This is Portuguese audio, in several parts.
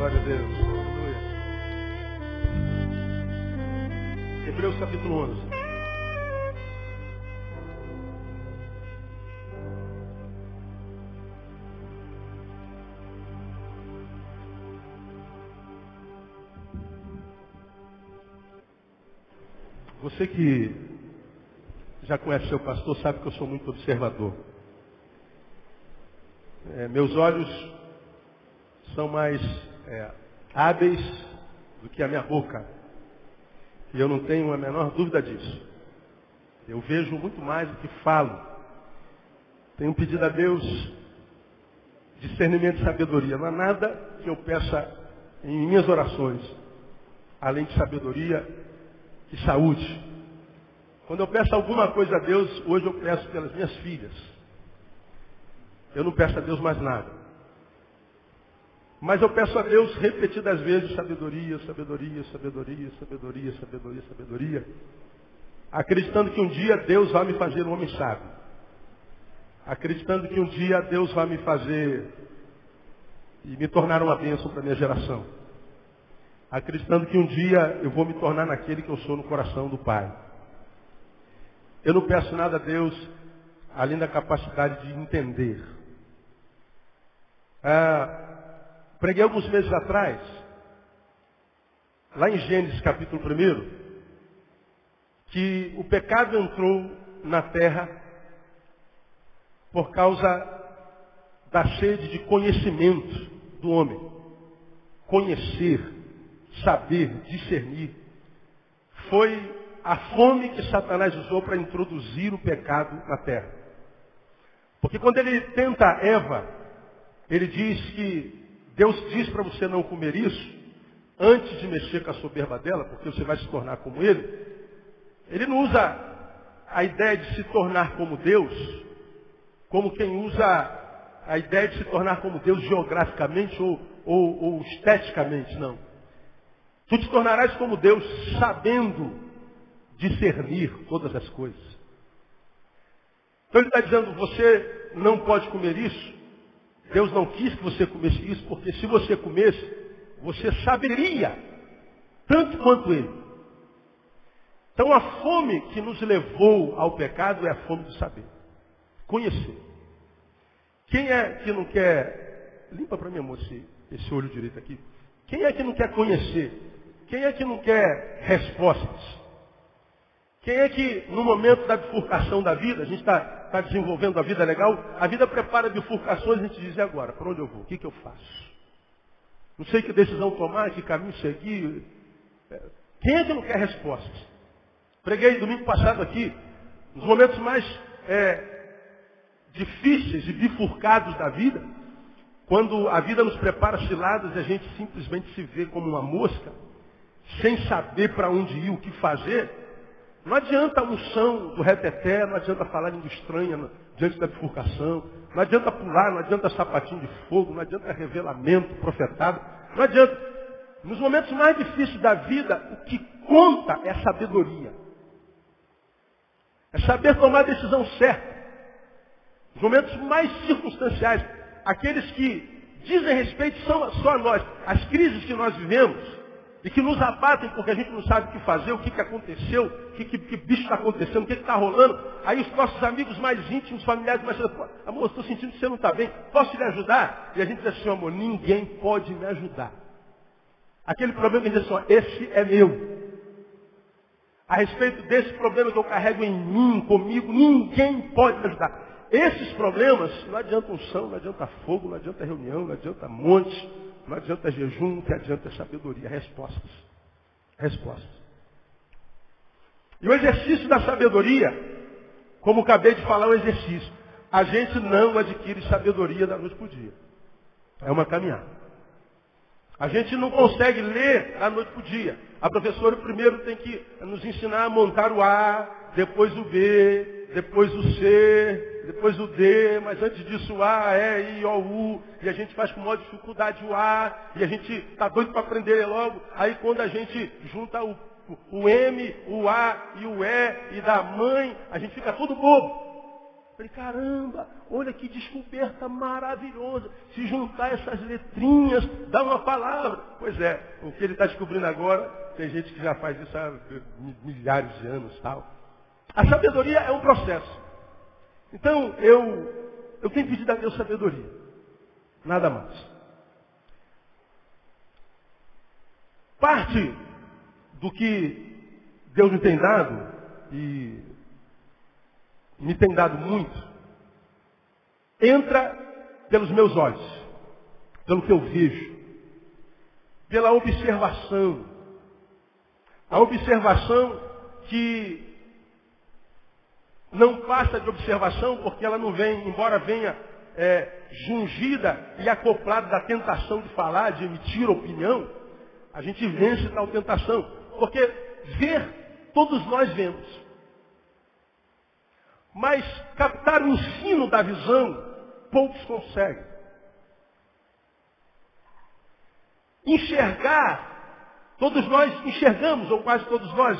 Glória a Deus. Aleluia. Hebreus capítulo 11. Você que já conhece seu pastor sabe que eu sou muito observador. Meus olhos são mais hábeis do que a minha boca. E eu não tenho a menor dúvida disso. Eu vejo muito mais do que falo. Tenho pedido a Deus discernimento e sabedoria. Não há nada que eu peça em minhas orações, além de sabedoria e saúde. Quando eu peço alguma coisa a Deus, hoje eu peço pelas minhas filhas. Eu não peço a Deus mais nada. Mas eu peço a Deus repetidas vezes sabedoria, sabedoria, sabedoria, sabedoria, sabedoria, sabedoria. Acreditando que um dia Deus vai me fazer um homem sábio. Acreditando que um dia Deus vai me fazer e me tornar uma bênção para a minha geração. Acreditando que um dia eu vou me tornar naquele que eu sou no coração do Pai. Eu não peço nada a Deus além da capacidade de entender. Preguei alguns meses atrás, lá em Gênesis capítulo 1, que o pecado entrou na terra por causa da sede de conhecimento do homem. Conhecer, saber, discernir. Foi a fome que Satanás usou para introduzir o pecado na terra. Porque quando ele tenta Eva, ele diz que Deus diz para você não comer isso, antes de mexer com a soberba dela, porque você vai se tornar como ele. Ele não usa a ideia de se tornar como Deus, como quem usa a ideia de se tornar como Deus geograficamente ou esteticamente, não. Tu te tornarás como Deus, sabendo discernir todas as coisas. Então ele está dizendo, você não pode comer isso. Deus não quis que você comesse isso, porque se você comesse, você saberia, tanto quanto ele. Então a fome que nos levou ao pecado é a fome do saber. Conhecer. Quem é que não quer... Limpa para mim, amor, esse olho direito aqui. Quem é que não quer conhecer? Quem é que não quer respostas? Quem é que, no momento da bifurcação da vida, a gente está desenvolvendo a vida legal, a vida prepara bifurcações e a gente diz, e agora? Para onde eu vou? O que eu faço? Não sei que decisão tomar, que caminho seguir. Quem é que não quer respostas? Preguei domingo passado aqui, nos momentos mais difíceis e bifurcados da vida, quando a vida nos prepara ciladas e a gente simplesmente se vê como uma mosca, sem saber para onde ir, o que fazer. Não adianta a unção do reteté, não adianta falar língua estranha diante da bifurcação, não adianta pular, não adianta sapatinho de fogo, não adianta revelamento, profetado, não adianta. Nos momentos mais difíceis da vida, o que conta é a sabedoria. É saber tomar a decisão certa. Nos momentos mais circunstanciais, aqueles que dizem respeito só a nós, as crises que nós vivemos, e que nos abatem porque a gente não sabe o que fazer, o que aconteceu, que bicho está acontecendo, o que está rolando. Aí os nossos amigos mais íntimos, familiares, mais amor, estou sentindo que você não está bem, posso lhe ajudar? E a gente diz assim, amor, ninguém pode me ajudar. Aquele problema que diz assim, ó, esse é meu. A respeito desse problema que eu carrego em mim, comigo, ninguém pode me ajudar. Esses problemas, não adianta unção, não adianta fogo, não adianta reunião, não adianta monte, não adianta jejum, o que adianta é sabedoria, respostas. Respostas. E o exercício da sabedoria, como acabei de falar, é um exercício. A gente não adquire sabedoria da noite para o dia. É uma caminhada. A gente não consegue ler da noite para o dia. A professora primeiro tem que nos ensinar a montar o A, depois o B, depois o C, depois o D, mas antes disso o A, E, I, O, U, e a gente faz com maior dificuldade o A, e a gente está doido para aprender logo. Aí quando a gente junta o M, o A e o E, e da mãe, a gente fica todo bobo. Falei, caramba, olha que descoberta maravilhosa. Se juntar essas letrinhas, dá uma palavra. Pois é, o que ele está descobrindo agora, tem gente que já faz isso há milhares de anos, tal. A sabedoria é um processo. Então, eu tenho pedido a Deus sabedoria. Nada mais. Parte do que Deus me tem dado, e me tem dado muito, entra pelos meus olhos, pelo que eu vejo, pela observação. A observação que não passa de observação, porque ela não vem, embora venha jungida e acoplada da tentação de falar, de emitir opinião, a gente vence tal tentação. Porque ver, todos nós vemos. Mas captar o ensino da visão, poucos conseguem. Enxergar, todos nós enxergamos, ou quase todos nós,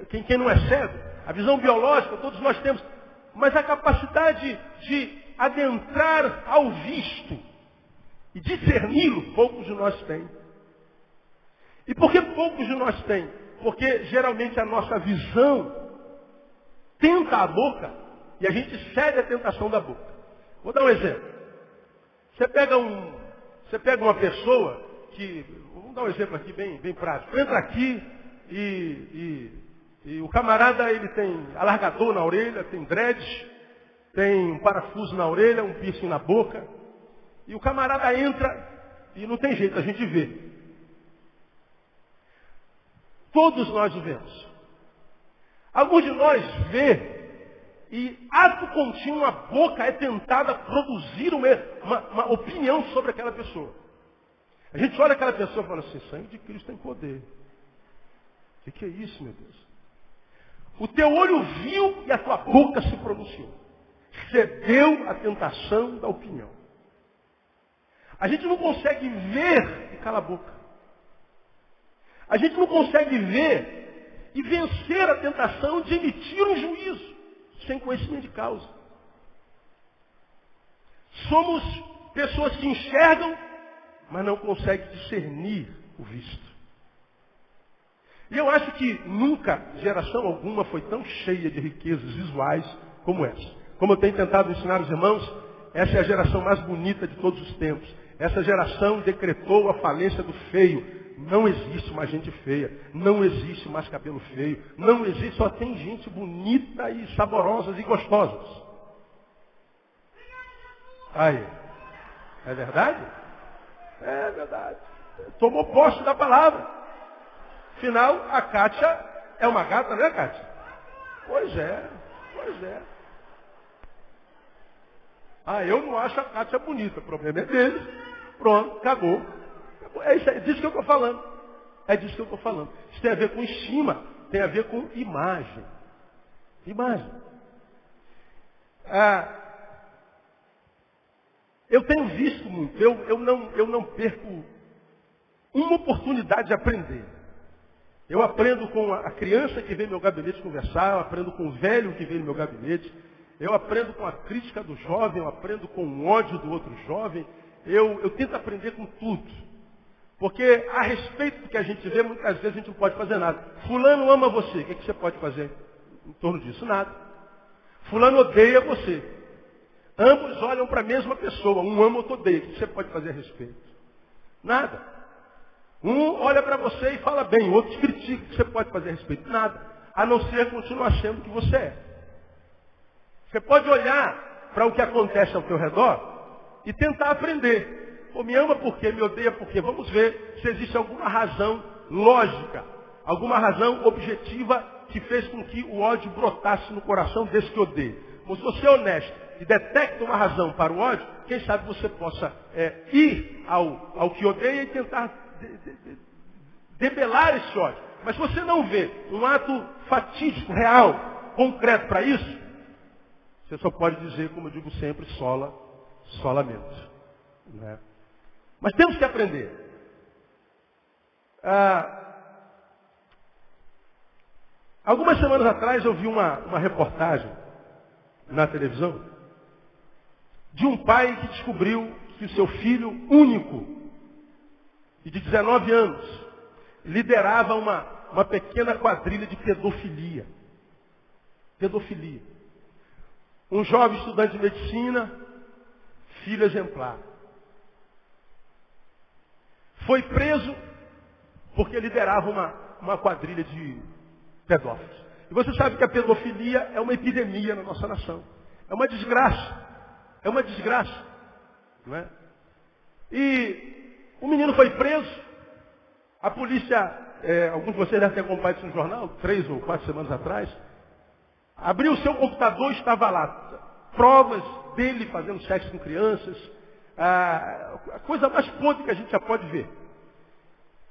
quem não é cego, a visão biológica, todos nós temos. Mas a capacidade de adentrar ao visto e discerni-lo, poucos de nós têm. E por que poucos de nós têm? Porque geralmente a nossa visão tenta a boca e a gente cede à tentação da boca. Vou dar um exemplo. Você pega uma pessoa que, vamos dar um exemplo aqui bem prático. Entra aqui e o camarada ele tem alargador na orelha, tem dread, tem um parafuso na orelha, um piercing na boca. E o camarada entra e não tem jeito, a gente vê. Todos nós o vemos. Alguns de nós vê e ato contínuo a boca é tentada produzir uma opinião sobre aquela pessoa. A gente olha aquela pessoa e fala assim, sangue de Cristo tem poder. O que é isso, meu Deus? O teu olho viu e a tua boca se pronunciou. Cedeu à tentação da opinião. A gente não consegue ver e cala a boca. A gente não consegue ver e vencer a tentação de emitir um juízo sem conhecimento de causa. Somos pessoas que enxergam, mas não conseguem discernir o visto. E eu acho que nunca, geração alguma, foi tão cheia de riquezas visuais como essa. Como eu tenho tentado ensinar os irmãos, essa é a geração mais bonita de todos os tempos. Essa geração decretou a falência do feio. Não existe mais gente feia. Não existe mais cabelo feio. Não existe, só tem gente bonita e saborosas e gostosas. Aí. É verdade? É verdade. Tomou posse da palavra. Afinal, a Kátia é uma gata, não é, Kátia? Pois é. Pois é. Ah, eu não acho a Kátia bonita. O problema é deles. Pronto, acabou. É disso que eu estou falando. É disso que eu estou falando. Isso tem a ver com estima, tem a ver com imagem. Imagem. Eu tenho visto muito, eu não perco uma oportunidade de aprender. Eu aprendo com a criança que vem no meu gabinete conversar, eu aprendo com o velho que vem no meu gabinete, eu aprendo com a crítica do jovem, eu aprendo com o ódio do outro jovem, eu tento aprender com tudo. Porque a respeito do que a gente vê, muitas vezes a gente não pode fazer nada. Fulano ama você, o que você pode fazer em torno disso? Nada. Fulano odeia você. Ambos olham para a mesma pessoa, um ama, outro odeia. O que você pode fazer a respeito? Nada. Um olha para você e fala bem, o outro te critica. O que você pode fazer a respeito? Nada. A não ser continuar sendo o que você é. Você pode olhar para o que acontece ao teu redor e tentar aprender. Pô, me ama por quê? Me odeia por quê? Vamos ver se existe alguma razão lógica, alguma razão objetiva que fez com que o ódio brotasse no coração desse que odeia. Mas se você é honesto e detecta uma razão para o ódio, quem sabe você possa ir ao que odeia e tentar debelar esse ódio. Mas se você não vê um ato fatídico, real, concreto para isso, você só pode dizer, como eu digo sempre, só lamento. Né? Mas temos que aprender. Algumas semanas atrás eu vi uma reportagem na televisão de um pai que descobriu que o seu filho único, e de 19 anos, liderava uma pequena quadrilha de pedofilia. Pedofilia. Um jovem estudante de medicina, filho exemplar. Foi preso porque liderava uma quadrilha de pedófilos. E você sabe que a pedofilia é uma epidemia na nossa nação. É uma desgraça. É uma desgraça. Não é? E o menino foi preso. A polícia, alguns de vocês devem ter acompanhado isso no jornal, 3 ou 4 semanas atrás, abriu o seu computador e estava lá. Provas dele fazendo sexo com crianças. A coisa mais podre que a gente já pode ver.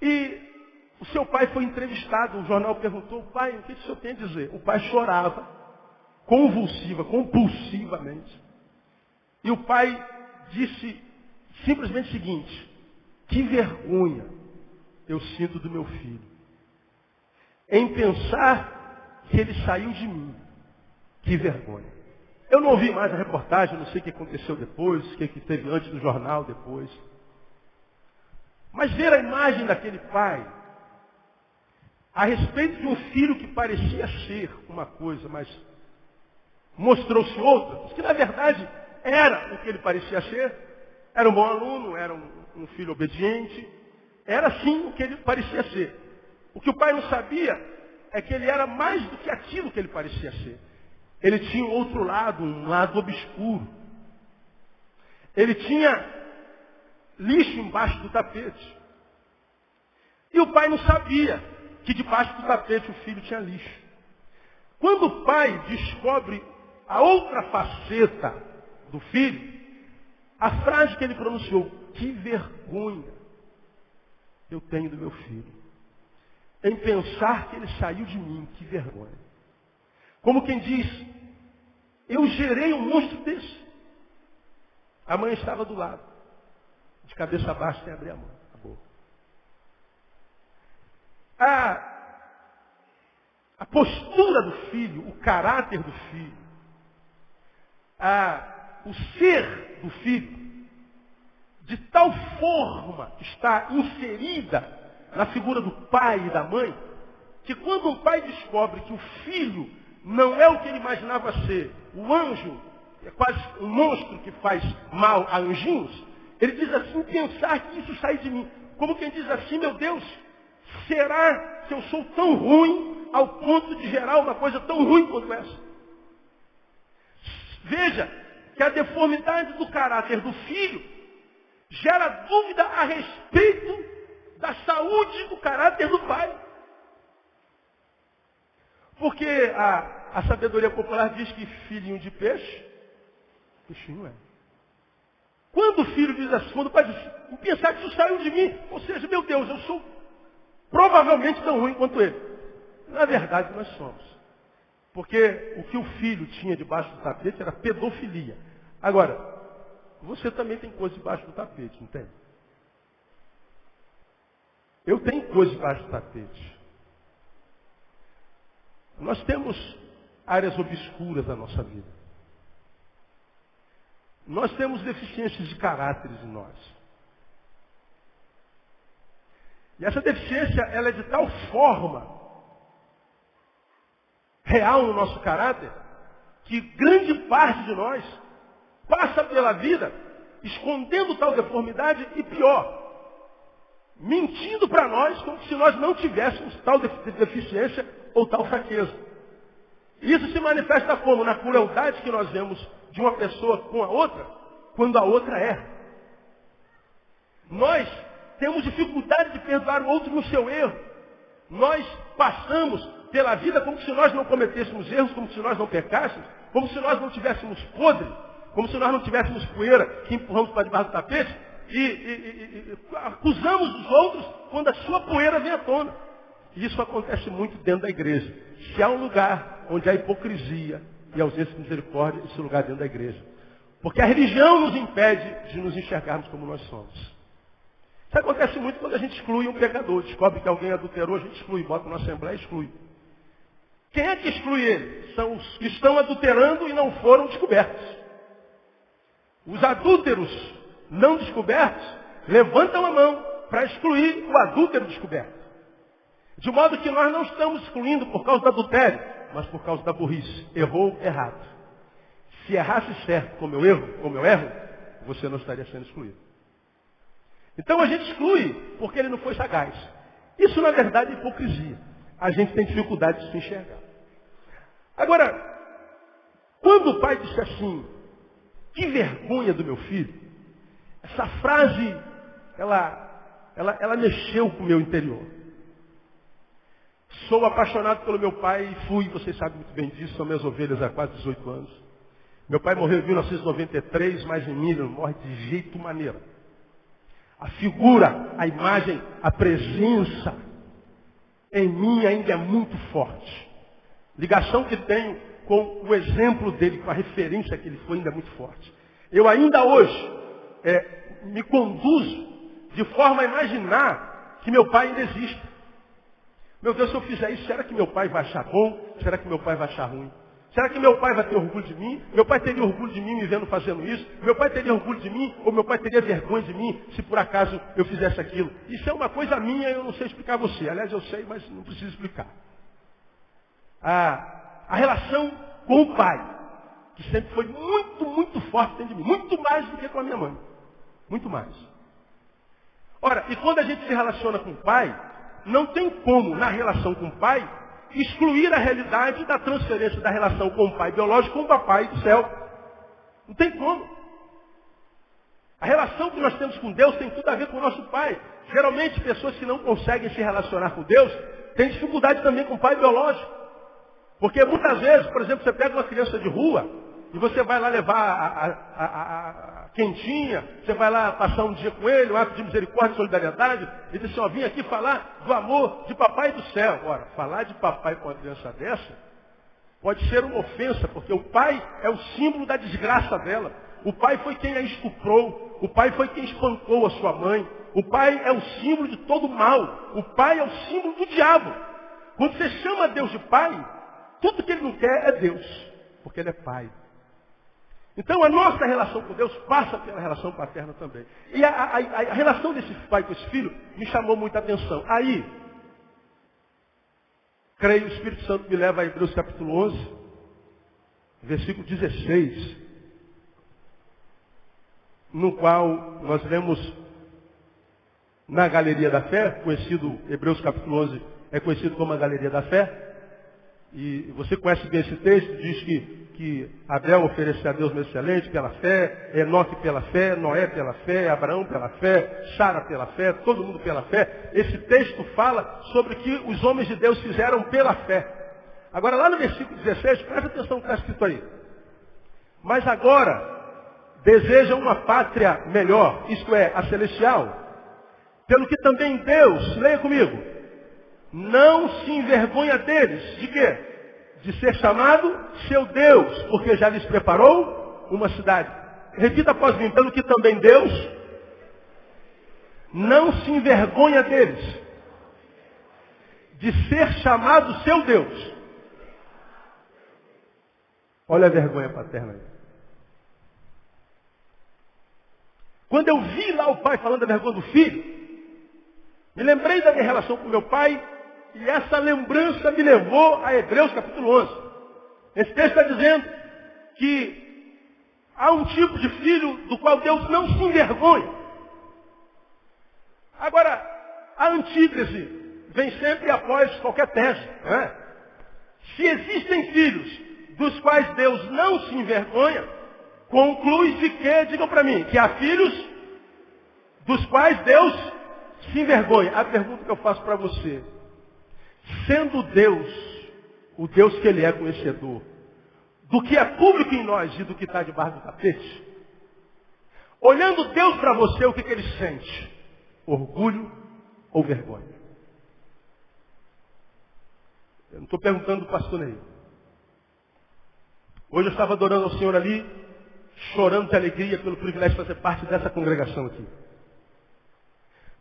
E o seu pai foi entrevistado, o jornal perguntou, pai, o que o senhor tem a dizer? O pai chorava, compulsivamente. E o pai disse simplesmente o seguinte, que vergonha eu sinto do meu filho. Em pensar que ele saiu de mim. Que vergonha. Eu não ouvi mais a reportagem, não sei o que aconteceu depois, o que teve antes do jornal depois. Mas ver a imagem daquele pai, a respeito de um filho que parecia ser uma coisa, mas mostrou-se outra, que na verdade era o que ele parecia ser, era um bom aluno, era um filho obediente, era sim o que ele parecia ser. O que o pai não sabia é que ele era mais do que aquilo que ele parecia ser. Ele tinha outro lado, um lado obscuro. Ele tinha lixo embaixo do tapete. E o pai não sabia que debaixo do tapete o filho tinha lixo. Quando o pai descobre a outra faceta do filho, a frase que ele pronunciou, que vergonha eu tenho do meu filho. Em pensar que ele saiu de mim, que vergonha. Como quem diz, eu gerei um monstro desse. A mãe estava do lado, de cabeça baixa, sem abrir a mão, a boca. A postura do filho, o caráter do filho, o ser do filho, de tal forma está inserida na figura do pai e da mãe, que quando um pai descobre que o filho não é o que ele imaginava ser, o anjo é quase um monstro que faz mal a anjinhos, ele diz assim, pensar que isso sai de mim. Como quem diz assim, meu Deus, será que eu sou tão ruim ao ponto de gerar uma coisa tão ruim quanto essa? Veja que a deformidade do caráter do filho gera dúvida a respeito da saúde do caráter do pai. Porque a sabedoria popular diz que filhinho de peixe, peixinho é. Quando o filho diz assim, quando o pai diz, pensar que isso saiu de mim, ou seja, meu Deus, eu sou provavelmente tão ruim quanto ele. Na verdade, nós somos. Porque o que o filho tinha debaixo do tapete era pedofilia. Agora, você também tem coisa debaixo do tapete, não tem? Eu tenho coisa debaixo do tapete. Nós temos áreas obscuras da nossa vida. Nós temos deficiências de caráteres em nós. E essa deficiência, ela é de tal forma real no nosso caráter, que grande parte de nós passa pela vida escondendo tal deformidade e pior, mentindo para nós como se nós não tivéssemos tal deficiência ou tal fraqueza. Isso se manifesta como? Na crueldade que nós vemos de uma pessoa com a outra, quando a outra erra. Nós temos dificuldade de perdoar o outro no seu erro. Nós passamos pela vida como se nós não cometêssemos erros, como se nós não pecássemos, como se nós não tivéssemos podre, como se nós não tivéssemos poeira que empurramos para debaixo do tapete e acusamos os outros quando a sua poeira vem à tona. E isso acontece muito dentro da igreja. Se há um lugar onde há hipocrisia e ausência de misericórdia, esse lugar é dentro da igreja. Porque a religião nos impede de nos enxergarmos como nós somos. Isso acontece muito quando a gente exclui um pecador. Descobre que alguém adulterou, a gente exclui, bota na assembleia e exclui. Quem é que exclui ele? São os que estão adulterando e não foram descobertos. Os adúlteros não descobertos levantam a mão para excluir o adúltero descoberto. De modo que nós não estamos excluindo por causa do adultério, mas por causa da burrice. Errou errado. Se errasse certo como eu erro, você não estaria sendo excluído. Então a gente exclui porque ele não foi sagaz. Isso na verdade é hipocrisia. A gente tem dificuldade de se enxergar. Agora, quando o pai disse assim, que vergonha do meu filho, essa frase, ela mexeu com o meu interior. Sou apaixonado pelo meu pai e fui, vocês sabem muito bem disso, são minhas ovelhas há quase 18 anos. Meu pai morreu em 1993, mas em mim ele não morre de jeito maneira. A figura, a imagem, a presença em mim ainda é muito forte. Ligação que tenho com o exemplo dele, com a referência que ele foi ainda é muito forte. Eu ainda hoje me conduzo de forma a imaginar que meu pai ainda existe. Meu Deus, se eu fizer isso, será que meu pai vai achar bom? Será que meu pai vai achar ruim? Será que meu pai vai ter orgulho de mim? Meu pai teria orgulho de mim me vendo fazendo isso? Meu pai teria orgulho de mim? Ou meu pai teria vergonha de mim se por acaso eu fizesse aquilo? Isso é uma coisa minha, eu não sei explicar a você. Aliás, eu sei, mas não preciso explicar. A relação com o pai, que sempre foi muito, muito forte dentro de mim. Muito mais do que com a minha mãe. Muito mais. Ora, e quando a gente se relaciona com o pai, não tem como, na relação com o pai, excluir a realidade da transferência da relação com o pai biológico com o papai do céu. Não tem como. A relação que nós temos com Deus tem tudo a ver com o nosso pai. Geralmente, pessoas que não conseguem se relacionar com Deus têm dificuldade também com o pai biológico. Porque muitas vezes, por exemplo, você pega uma criança de rua e você vai lá levar a quentinha, você vai lá passar um dia com ele, um ato de misericórdia e solidariedade, e diz assim, ó, vim aqui falar do amor de papai do céu. Ora, falar de papai com uma criança dessa pode ser uma ofensa, porque o pai é o símbolo da desgraça dela. O pai foi quem a estuprou, o pai foi quem espancou a sua mãe, o pai é o símbolo de todo mal, o pai é o símbolo do diabo. Quando você chama Deus de pai, tudo que ele não quer é Deus, porque ele é pai. Então a nossa relação com Deus passa pela relação paterna também. E a relação desse pai com esse filho me chamou muita atenção. Aí, creio, o Espírito Santo me leva a Hebreus capítulo 11, versículo 16, no qual nós lemos na Galeria da Fé, conhecido, Hebreus capítulo 11 é conhecido como a Galeria da Fé. E você conhece bem esse texto, diz que Abel ofereceu a Deus no excelente pela fé, Enoque pela fé, Noé pela fé, Abraão pela fé, Sara pela fé, todo mundo pela fé. Esse texto fala sobre o que os homens de Deus fizeram pela fé. Agora lá no versículo 16, presta atenção no que está escrito aí. Mas agora desejam uma pátria melhor, isto é, a celestial. Pelo que também Deus, leia comigo, não se envergonha deles. De quê? De ser chamado seu Deus, porque já lhes preparou uma cidade. Repita após mim. Pelo que também Deus não se envergonha deles. De ser chamado seu Deus. Olha a vergonha paterna aí. Quando eu vi lá o pai falando da vergonha do filho, me lembrei da minha relação com meu pai. E essa lembrança me levou a Hebreus capítulo 11. Esse texto está dizendo que há um tipo de filho do qual Deus não se envergonha. Agora, a antítese vem sempre após qualquer tese. Não é? Se existem filhos dos quais Deus não se envergonha, conclui-se que, digam para mim, que há filhos dos quais Deus se envergonha. A pergunta que eu faço para você, sendo Deus, o Deus que Ele é conhecedor, do que é público em nós e do que está debaixo do tapete, olhando Deus para você, o que Ele sente? Orgulho ou vergonha? Eu não estou perguntando do pastor Ney. Hoje eu estava adorando ao Senhor ali, chorando de alegria pelo privilégio de fazer parte dessa congregação aqui.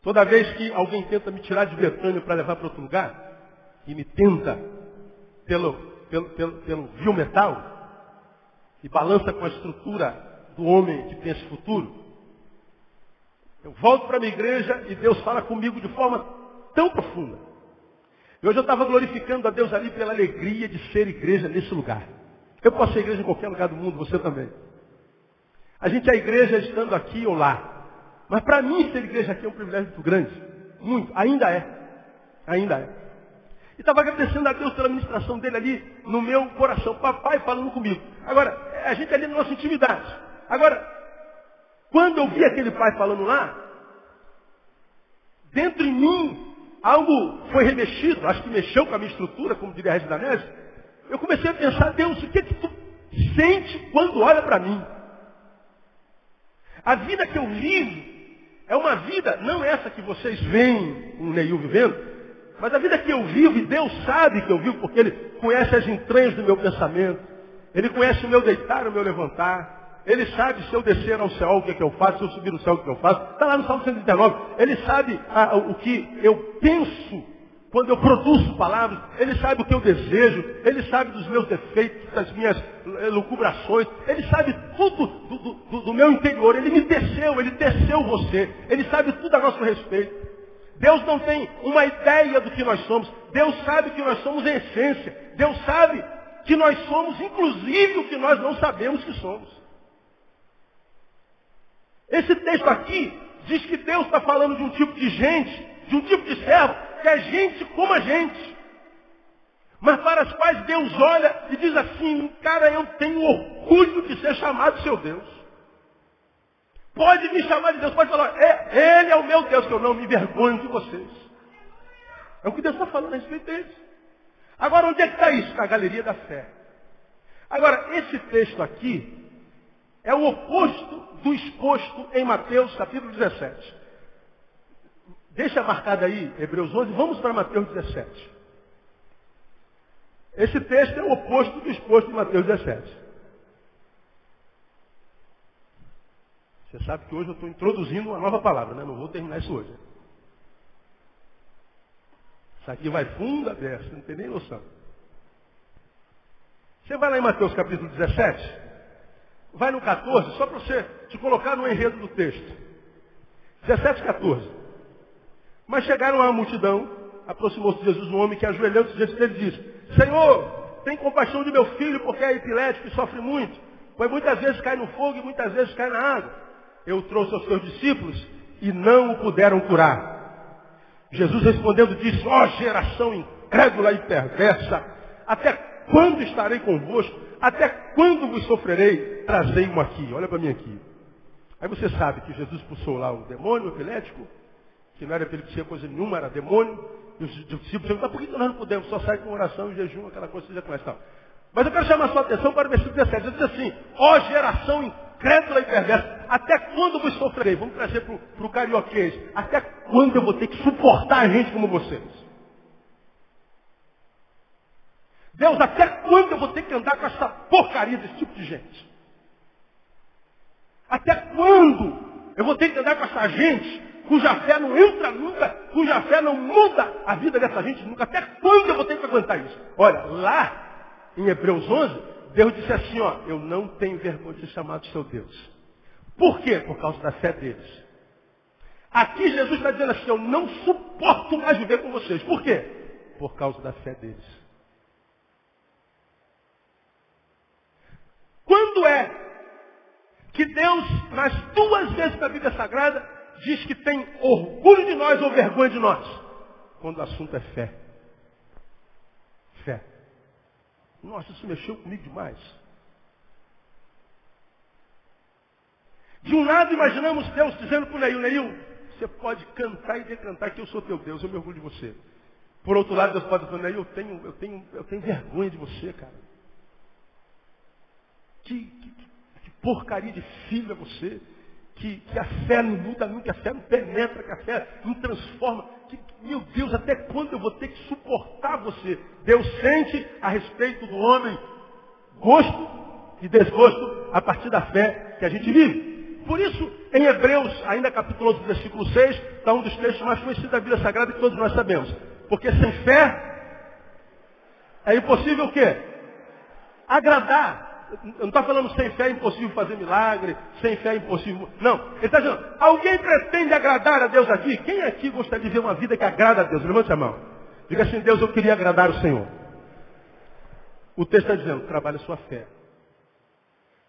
Toda vez que alguém tenta me tirar de Betânia para levar para outro lugar, e me tenta pelo vil metal e balança com a estrutura do homem que tem esse futuro. Eu volto para a minha igreja e Deus fala comigo de forma tão profunda. E hoje eu estava glorificando a Deus ali pela alegria de ser igreja nesse lugar. Eu posso ser igreja em qualquer lugar do mundo, você também. A gente é igreja estando aqui ou lá. Mas para mim ser igreja aqui é um privilégio muito grande. Muito. Ainda é. Ainda é. E estava agradecendo a Deus pela ministração dele ali no meu coração. Papai falando comigo. Agora, a gente ali na nossa intimidade. Agora, quando eu vi aquele pai falando lá, dentro de mim, algo foi remexido, acho que mexeu com a minha estrutura, como diria a Regina Danese. Eu comecei a pensar, Deus, o que tu sente quando olha para mim? A vida que eu vivo é uma vida, não essa que vocês veem o Neil vivendo, mas a vida que eu vivo, e Deus sabe que eu vivo, porque Ele conhece as entranhas do meu pensamento, Ele conhece o meu deitar, o meu levantar, Ele sabe se eu descer ao céu o que é que eu faço, se eu subir no céu o que eu faço. Está lá no Salmo 139. Ele sabe o que eu penso quando eu produzo palavras. Ele sabe o que eu desejo. Ele sabe dos meus defeitos, das minhas lucubrações. Ele sabe tudo do meu interior. Ele teceu você. Ele sabe tudo a nosso respeito. Deus não tem uma ideia do que nós somos. Deus sabe que nós somos em essência. Deus sabe que nós somos, inclusive, o que nós não sabemos que somos. Esse texto aqui diz que Deus está falando de um tipo de gente, de um tipo de servo, que é gente como a gente. Mas para as quais Deus olha e diz assim, cara, eu tenho orgulho de ser chamado seu Deus. Pode me chamar de Deus, pode falar, Ele é o meu Deus, que eu não me envergonho de vocês. É o que Deus está falando a respeito deles. Agora, onde é que está isso? Na galeria da fé. Agora, esse texto aqui é o oposto do exposto em Mateus capítulo 17. Deixa marcado aí, Hebreus 11, vamos para Mateus 17. Esse texto é o oposto do exposto em Mateus 17. Você sabe que hoje eu estou introduzindo uma nova palavra, né? Não vou terminar isso hoje. Isso aqui vai fundo dessa, não tem nem noção. Você vai lá em Mateus capítulo 17, vai no 14, só para você te colocar no enredo do texto. 17, 14. Mas chegaram à multidão, aproximou-se de Jesus um homem que ajoelhou-se diante dele e disse, Senhor, tem compaixão de meu filho, porque é epilético e sofre muito, pois muitas vezes cai no fogo e muitas vezes cai na água. Eu o trouxe aos seus discípulos e não o puderam curar. Jesus respondendo disse, ó geração incrédula e perversa, até quando estarei convosco? Até quando vos sofrerei? Trazei-mo aqui, olha para mim aqui. Aí você sabe que Jesus expulsou lá o demônio epilético, que não era epilepsia coisa nenhuma, era demônio. E os discípulos perguntaram, por que nós não podemos? Só sai com oração e jejum, aquela coisa que você já conhece. Tal. Mas eu quero chamar a sua atenção para o versículo 17. Ele diz assim, ó geração incrédula e perversa, até quando vos sofrerei? Vamos trazer para o carioquês. Até quando eu vou ter que suportar gente como vocês? Deus, até quando eu vou ter que andar com essa porcaria desse tipo de gente? Até quando eu vou ter que andar com essa gente cuja fé não entra nunca, cuja fé não muda a vida dessa gente nunca? Até quando eu vou ter que aguentar isso? Olha, lá em Hebreus 11, Deus disse assim, ó, eu não tenho vergonha de ser chamado seu Deus. Por quê? Por causa da fé deles. Aqui Jesus está dizendo assim, eu não suporto mais viver com vocês. Por quê? Por causa da fé deles. Quando é que Deus, nas duas vezes da Bíblia Sagrada, diz que tem orgulho de nós ou vergonha de nós? Quando o assunto é fé. Fé. Nossa, isso mexeu comigo demais. De um lado, imaginamos Deus dizendo para o Neil, Neil, você pode cantar e decantar que eu sou teu Deus, eu me orgulho de você. Por outro lado, Deus pode dizer, Neil, eu tenho vergonha de você, cara. Que porcaria de filho é você. Que a fé não muda nunca, que a fé não penetra, que a fé não transforma. Meu Deus, até quando eu vou ter que suportar você? Deus sente a respeito do homem gosto e desgosto a partir da fé que a gente vive. Por isso, em Hebreus, ainda capítulo 11, versículo 6, está um dos textos mais conhecidos da Bíblia Sagrada que todos nós sabemos. Porque sem fé É impossível o quê? Agradar. Eu não estou falando sem fé é impossível fazer milagre, sem fé é impossível. Não. Ele está dizendo, alguém pretende agradar a Deus aqui? Quem aqui gostaria de viver uma vida que agrada a Deus? Levante a mão. Diga assim, Deus, eu queria agradar o Senhor. O texto está dizendo, trabalhe a sua fé.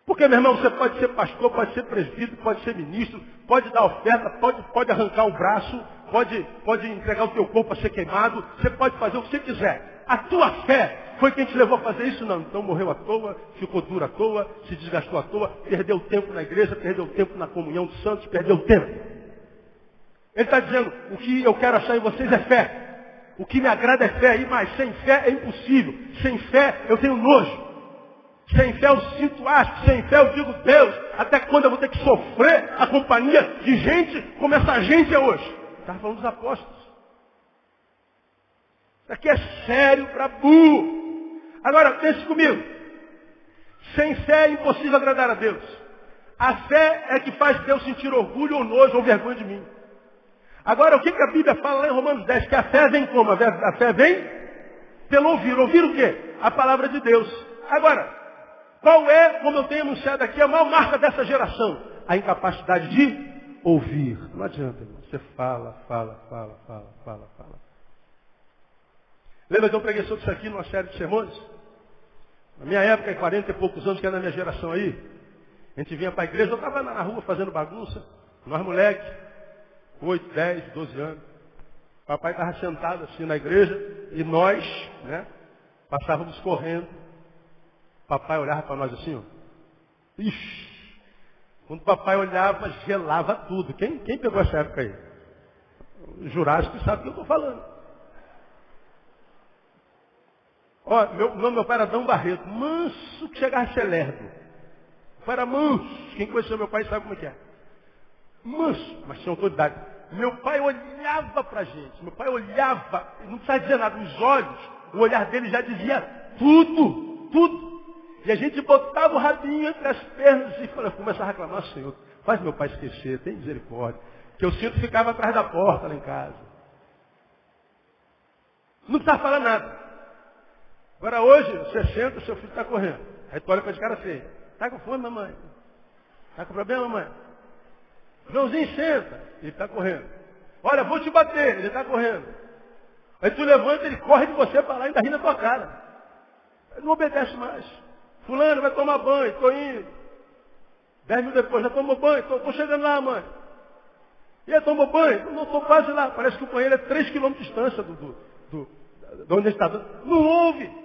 Porque, meu irmão, você pode ser pastor, pode ser presbítero, pode ser ministro, pode dar oferta, pode arrancar o braço, pode entregar o teu corpo a ser queimado, você pode fazer o que você quiser. A tua fé foi quem te levou a fazer isso? Não. Então morreu à toa, ficou duro à toa, se desgastou à toa, perdeu tempo na igreja, perdeu tempo na comunhão dos santos, perdeu tempo. Ele está dizendo, o que eu quero achar em vocês é fé. O que me agrada é fé, e mais, sem fé é impossível. Sem fé eu tenho nojo. Sem fé eu sinto asco, sem fé eu digo, Deus, até quando eu vou ter que sofrer a companhia de gente como essa gente é hoje? Estava falando dos apóstolos. Isso aqui é sério para burro. Agora, pense comigo. Sem fé é impossível agradar a Deus. A fé é que faz Deus sentir orgulho ou nojo ou vergonha de mim. Agora, o que a Bíblia fala lá em Romanos 10? Que a fé vem como? A fé vem pelo ouvir. Ouvir o quê? A palavra de Deus. Agora, qual é, como eu tenho anunciado aqui, a maior marca dessa geração? A incapacidade de ouvir. Não adianta, irmão. Você fala. Lembra que eu preguei sobre isso aqui numa série de sermões? Na minha época, em 40 e poucos anos, que era na minha geração aí, a gente vinha para a igreja, eu estava na rua fazendo bagunça, nós moleques, 8, 10, 12 anos. Papai estava sentado assim na igreja e nós, né, passávamos correndo. Papai olhava para nós assim, ó. Ixi, quando o papai olhava, gelava tudo. Quem pegou essa época aí? O Jurássico sabe o que eu estou falando. Ó, meu pai era Dom Barreto, manso que chegava a ser lerdo. Meu pai era manso. Quem conheceu meu pai sabe como é que é. Manso, mas tinha autoridade. Meu pai olhava para a gente. Meu pai olhava, não precisava dizer nada. Os olhos, o olhar dele já dizia tudo. E a gente botava o rabinho entre as pernas e começava a reclamar, Senhor, faz meu pai esquecer, tem misericórdia. Que eu sinto ficava atrás da porta lá em casa. Não precisava falar nada. Agora hoje, você senta, seu filho está correndo. Aí tu olha para de cara feia. Está com fome, mamãe? Está com problema, mamãe? Joãozinho, senta. Ele está correndo. Olha, vou te bater. Ele está correndo. Aí tu levanta, ele corre de você para lá e ainda ri na tua cara. Ele não obedece mais. Fulano, vai tomar banho, estou indo. 10 minutos depois, já tomou banho, estou chegando lá, mãe. E aí, tomou banho? Não estou quase lá. Parece que o banheiro é 3 quilômetros de distância de onde ele está dando. Não ouve.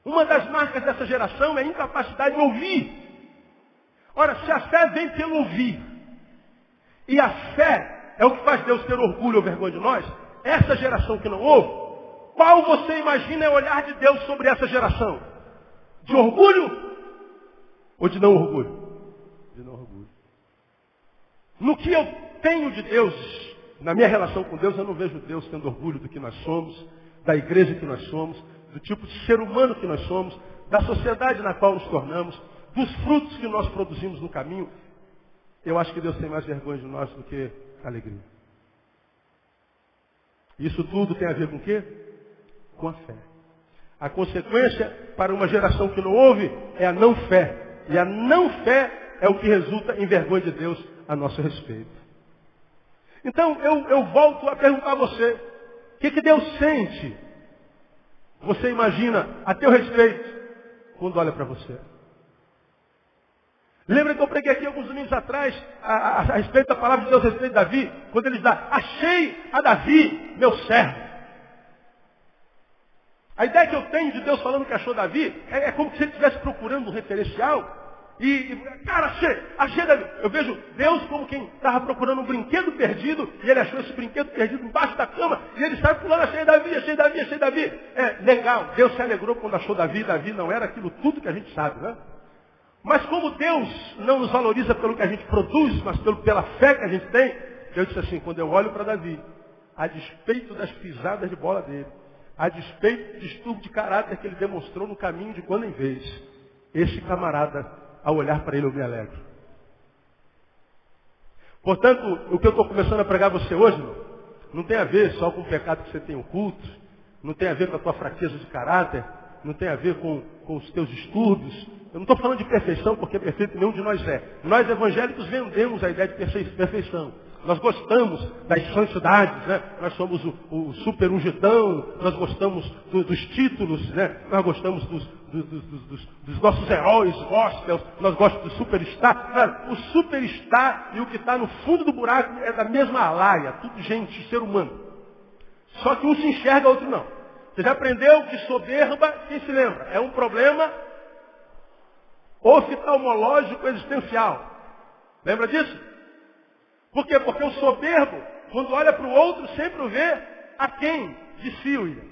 Uma das marcas dessa geração é a incapacidade de ouvir. Ora, se a fé vem pelo ouvir, e a fé é o que faz Deus ter orgulho ou vergonha de nós, essa geração que não ouve, qual você imagina é o olhar de Deus sobre essa geração? De orgulho ou de não orgulho? De não orgulho. No que eu tenho de Deus, na minha relação com Deus, eu não vejo Deus tendo orgulho do que nós somos, da igreja que nós somos, do tipo de ser humano que nós somos, da sociedade na qual nos tornamos, dos frutos que nós produzimos no caminho. Eu acho que Deus tem mais vergonha de nós do que alegria. Isso tudo tem a ver com o quê? Com a fé. A consequência para uma geração que não ouve é a não fé. E a não fé é o que resulta em vergonha de Deus a nosso respeito. Então eu volto a perguntar a você, o que Deus sente? Você imagina a teu respeito quando olha para você? Lembra que eu preguei aqui alguns domingos atrás a respeito da palavra de Deus a respeito de Davi? Quando ele diz, achei a Davi, meu servo. A ideia que eu tenho de Deus falando que achou Davi é como se ele estivesse procurando um referencial. Cara, achei Davi. Eu vejo Deus como quem estava procurando um brinquedo perdido e ele achou esse brinquedo perdido embaixo da cama e ele sai pulando, achei Davi. É legal, Deus se alegrou quando achou Davi. Davi não era aquilo tudo que a gente sabe, né? Mas como Deus não nos valoriza pelo que a gente produz, mas pela fé que a gente tem, Deus disse assim, quando eu olho para Davi, a despeito das pisadas de bola dele, a despeito do distúrbio de caráter que ele demonstrou no caminho de quando em vez, esse camarada, ao olhar para ele, eu me alegro. Portanto, o que eu estou começando a pregar a você hoje, não tem a ver só com o pecado que você tem oculto, não tem a ver com a tua fraqueza de caráter, não tem a ver com os teus distúrbios. Eu não estou falando de perfeição, porque perfeito nenhum de nós é. Nós evangélicos vendemos a ideia de perfeição. Nós gostamos das santidades, né? Nós somos o super ungidão, nós gostamos dos títulos, né? Nós gostamos dos nossos heróis gospels, nós gostamos do superstar. O superstar e o que está no fundo do buraco é da mesma laia, tudo gente, ser humano. Só que um se enxerga, outro não. Você já aprendeu que soberba, quem se lembra? É um problema oftalmológico existencial. Lembra disso? Por quê? Porque o soberbo, quando olha para o outro, sempre o vê aquém de si.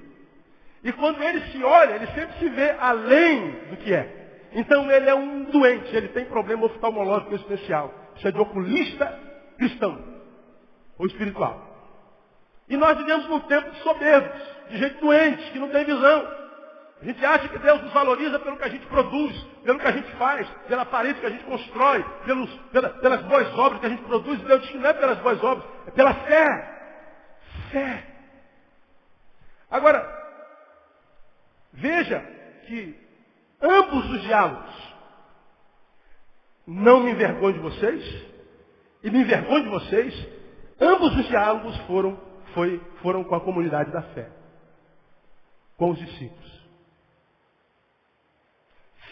E quando ele se olha, ele sempre se vê além do que é. Então ele é um doente, ele tem problema oftalmológico existencial. Isso é de oculista cristão, ou espiritual. E nós vivemos num tempo de soberbos, de gente doente, que não tem visão. A gente acha que Deus nos valoriza pelo que a gente produz, pelo que a gente faz, pela parede que a gente constrói, pelas boas obras que a gente produz. Deus diz que não é pelas boas obras, é pela fé. Fé. Agora, veja que ambos os diálogos, não me envergonho de vocês, e me envergonho de vocês, ambos os diálogos foram com a comunidade da fé, com os discípulos.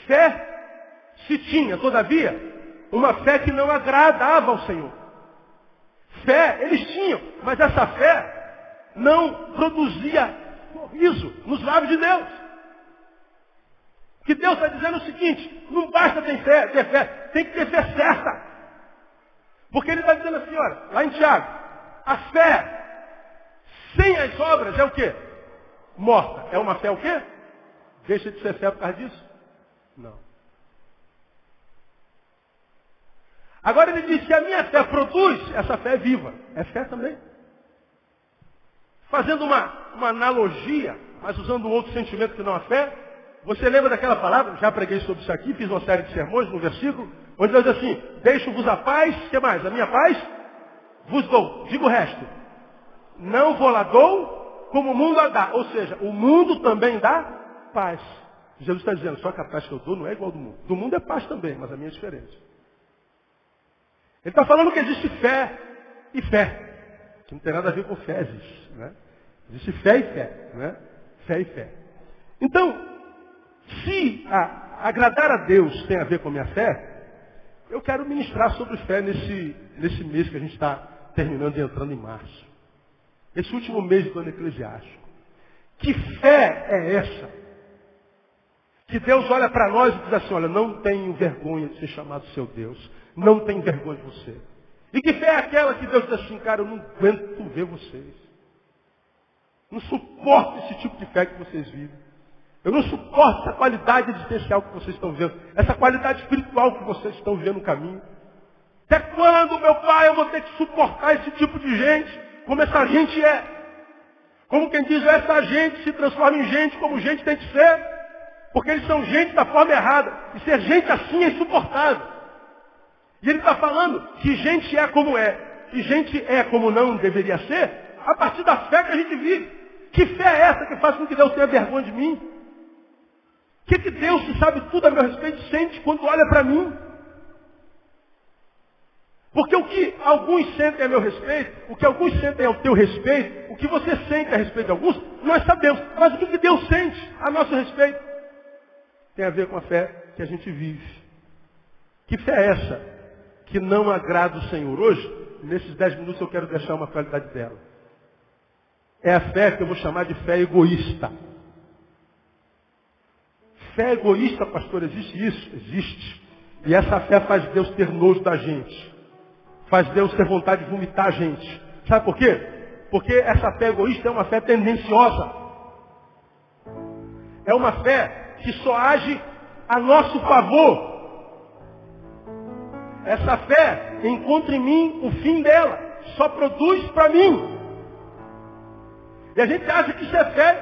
Fé se tinha, todavia, uma fé que não agradava ao Senhor. Fé eles tinham, mas essa fé não produzia sorriso nos lábios de Deus. O que Deus está dizendo é o seguinte: não basta ter fé, tem que ter fé certa. Porque Ele está dizendo assim, olha, lá em Tiago, a fé sem as obras é o quê? Morta. É uma fé o quê? Deixa de ser fé por causa disso? Não. Agora ele diz que a minha fé produz, essa fé é viva. É fé também. Fazendo uma analogia, mas usando um outro sentimento que não a fé, você lembra daquela palavra? Já preguei sobre isso aqui, fiz uma série de sermões no versículo, onde Deus diz assim: deixo-vos a paz, o que mais? A minha paz vos dou. Diga o resto. Não vou lá dou como o mundo a dá. Ou seja, o mundo também dá paz. Jesus está dizendo, só que a paz que eu dou não é igual ao do mundo. Do mundo é paz também, mas a minha é diferente. Ele está falando que existe fé e fé. Que não tem nada a ver com fezes. Né? Existe fé e fé. Né? Fé e fé. Então, se agradar a Deus tem a ver com a minha fé, eu quero ministrar sobre fé nesse mês que a gente está terminando e entrando em março. Esse último mês do ano eclesiástico. Que fé é essa? Que Deus olha para nós e diz assim, olha, não tenho vergonha de ser chamado seu Deus. Não tenho vergonha de você. E que fé é aquela que Deus diz assim, cara, eu não aguento ver vocês. Não suporto esse tipo de fé que vocês vivem. Eu não suporto essa qualidade existencial que vocês estão vendo. Essa qualidade espiritual que vocês estão vendo no caminho. Até quando, meu Pai, eu vou ter que suportar esse tipo de gente? Como essa gente é. Como quem diz, essa gente se transforma em gente como gente tem que ser. Porque eles são gente da forma errada. E ser gente assim é insuportável. E ele está falando que gente é como é. E gente é como não deveria ser, a partir da fé que a gente vive. Que fé é essa que faz com que Deus tenha vergonha de mim? O que Deus, que sabe tudo a meu respeito, sente quando olha para mim? Porque o que alguns sentem a meu respeito, o que alguns sentem ao teu respeito, o que você sente a respeito de alguns, nós sabemos. Mas o que Deus sente a nosso respeito? Tem a ver com a fé que a gente vive. Que fé é essa que não agrada o Senhor? Hoje, nesses 10 minutos, eu quero deixar uma qualidade dela. É a fé que eu vou chamar de fé egoísta. Fé egoísta, pastor, existe isso? Existe. E essa fé faz Deus ter nojo da gente. Faz Deus ter vontade de vomitar a gente. Sabe por quê? Porque essa fé egoísta é uma fé tendenciosa. É uma fé que só age a nosso favor. Essa fé encontra em mim o fim dela. Só produz para mim. E a gente acha que isso é fé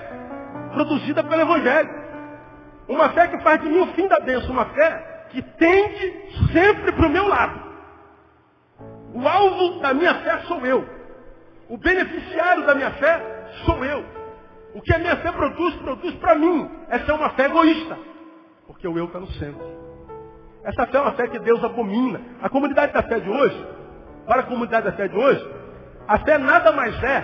produzida pelo Evangelho. Uma fé que faz de mim o fim da bênção. Uma fé que tende sempre para o meu lado. O alvo da minha fé sou eu. O beneficiário da minha fé sou eu. O que a minha fé produz para mim. Essa é uma fé egoísta. Porque o eu está no centro. Essa fé é uma fé que Deus abomina. A comunidade da fé de hoje, para a comunidade da fé de hoje, a fé nada mais é,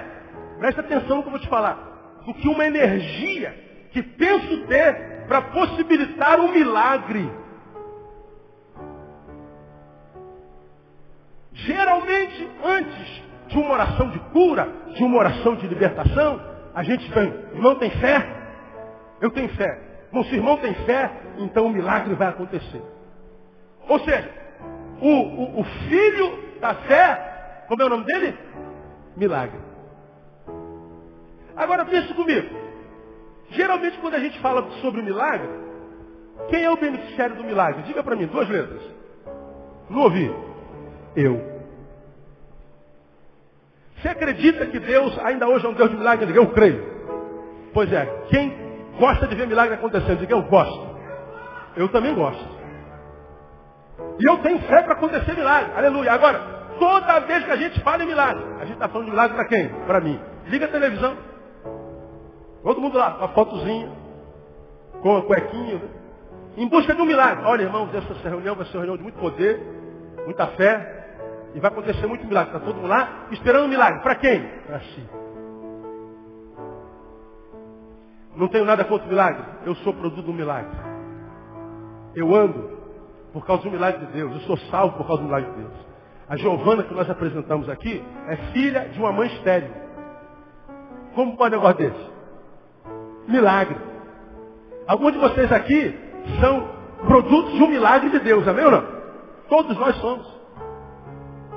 presta atenção no que eu vou te falar, do que uma energia que penso ter para possibilitar um milagre. Geralmente, antes de uma oração de cura, de uma oração de libertação, a gente vem, irmão tem fé? Eu tenho fé. Bom, se o irmão tem fé, então o milagre vai acontecer. Ou seja, o filho da fé, como é o nome dele? Milagre. Agora pense comigo. Geralmente quando a gente fala sobre milagre, quem é o beneficiário do milagre? Diga para mim, 2 letras. Não ouvi. Eu. Você acredita que Deus ainda hoje é um Deus de milagre? Diga, eu creio. Pois é, quem gosta de ver milagre acontecendo? Diga, eu gosto. Eu também gosto. E eu tenho fé para acontecer milagre. Aleluia. Agora, toda vez que a gente fala em milagre, a gente está falando de milagre para quem? Para mim. Liga a televisão. Todo mundo lá, com a fotozinha, com a cuequinha, né? Em busca de um milagre. Olha, irmãos, essa reunião vai ser uma reunião de muito poder, muita fé, e vai acontecer muito milagre. Está todo mundo lá esperando um milagre. Para quem? Para si. Não tenho nada contra o milagre. Eu sou produto do milagre. Eu ando por causa do milagre de Deus. Eu sou salvo por causa do milagre de Deus. A Giovana que nós apresentamos aqui é filha de uma mãe estéril. Como pode um negócio desse? Milagre. Alguns de vocês aqui são produtos de um milagre de Deus, amém ou não? Todos nós somos.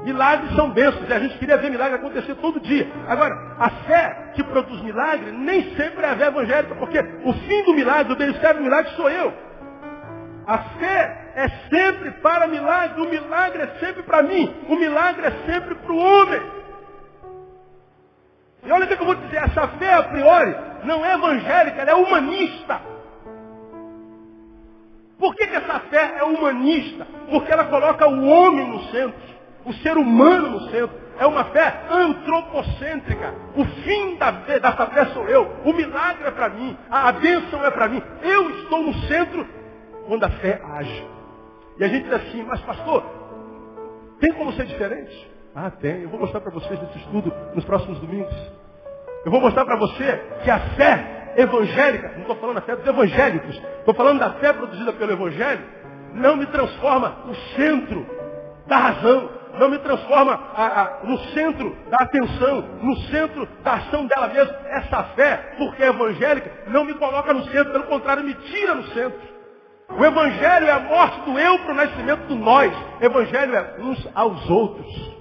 Milagres são bênçãos, e a gente queria ver milagre acontecer todo dia. Agora, a fé que produz milagre nem sempre é a fé evangélica, porque o fim do milagre, o beneficiário do milagre sou eu. A fé é sempre para milagre, o milagre é sempre para mim, o milagre é sempre para o homem. E olha o que eu vou dizer, essa fé a priori não é evangélica, ela é humanista. Por que essa fé é humanista? Porque ela coloca o homem no centro, o ser humano no centro. É uma fé antropocêntrica. O fim dessa fé sou eu. O milagre é para mim, a bênção é para mim. Eu estou no centro quando a fé age. E a gente diz assim, mas pastor, tem como ser diferente? Ah, tem. Eu vou mostrar para vocês nesse estudo nos próximos domingos. Eu vou mostrar para você que a fé evangélica, não estou falando da fé dos evangélicos, estou falando da fé produzida pelo evangelho, não me transforma no centro da razão, não me transforma no centro da atenção, no centro da ação dela mesma. Essa fé, porque é evangélica, não me coloca no centro, pelo contrário, me tira no centro. O evangelho é a morte do eu para o nascimento do nós. O evangelho é uns aos outros.